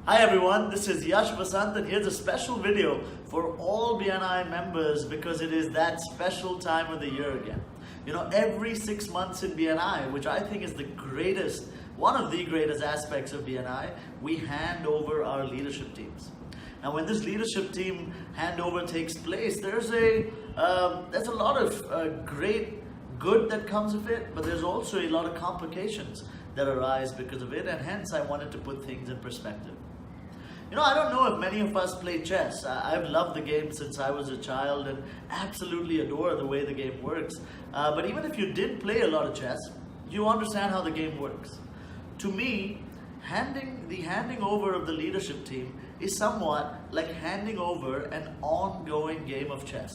Hi everyone, this is Yash Vasant and here's a special video for all BNI members because it is that special time of the year again. You know, every 6 months in BNI, which I think is one of the greatest aspects of BNI, we hand over our leadership teams. Now when this leadership team handover takes place, there's a lot of great good that comes of it, but there's also a lot of complications that arise because of it, and hence I wanted to put things in perspective. You know, I don't know if many of us play chess. I've loved the game since I was a child and absolutely adore the way the game works. But even if you did play a lot of chess, you understand how the game works. To me, the handing over of the leadership team is somewhat like handing over an ongoing game of chess.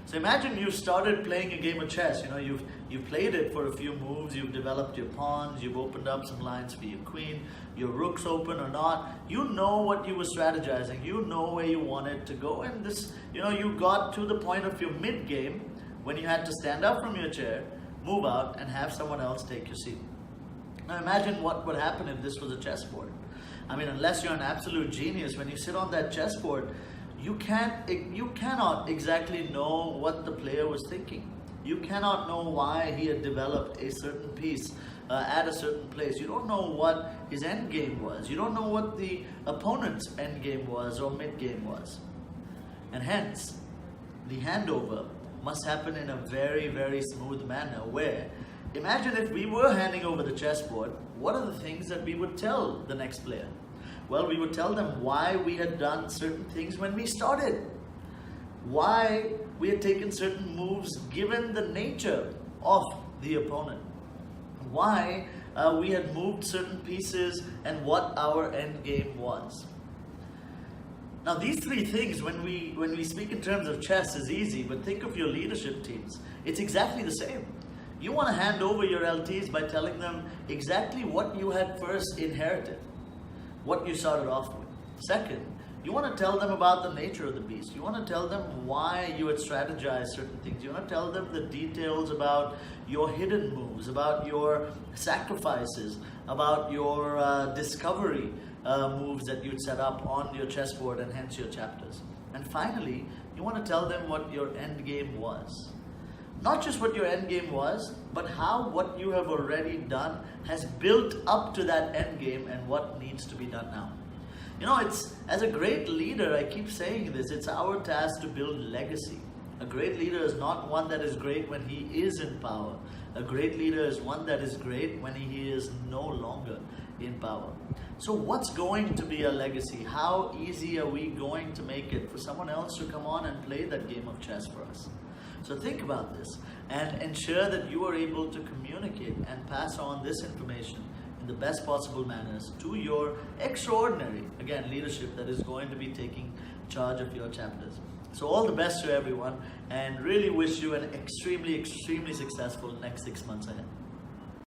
So imagine you started playing a game of chess. You know, you've played it for a few moves, you've developed your pawns, you've opened up some lines for your queen, your rook's open or not. You know what you were strategizing, you know where you wanted to go, and you got to the point of your mid-game when you had to stand up from your chair, move out, and have someone else take your seat. Now imagine what would happen if this was a chessboard. I mean, unless you're an absolute genius, when you sit on that chessboard, you cannot exactly know what the player was thinking. You cannot know why he had developed a certain piece at a certain place. You don't know what his end game was. You don't know what the opponent's end game was or mid game was. And hence, the handover must happen in a very, very smooth manner where, imagine if we were handing over the chessboard, what are the things that we would tell the next player? Well, we would tell them why we had done certain things when we started, why we had taken certain moves given the nature of the opponent, why we had moved certain pieces, and what our end game was. Now these three things, when we speak in terms of chess, is easy, but think of your leadership teams. It's exactly the same. You want to hand over your LTs by telling them exactly what you had first inherited, what you started off with. Second, you want to tell them about the nature of the beast. You want to tell them why you had strategized certain things. You want to tell them the details about your hidden moves, about your sacrifices, about your discovery moves that you'd set up on your chessboard and hence your chapters. And finally, you want to tell them what your end game was. Not just what your end game was, but how what you have already done has built up to that end game and what needs to be done now. You know, as a great leader, I keep saying this, it's our task to build legacy. A great leader is not one that is great when he is in power. A great leader is one that is great when he is no longer in power. So what's going to be a legacy? How easy are we going to make it for someone else to come on and play that game of chess for us? So think about this and ensure that you are able to communicate and pass on this information in the best possible manners to your extraordinary, again, leadership that is going to be taking charge of your chapters. So all the best to everyone, and really wish you an extremely, extremely successful next 6 months ahead.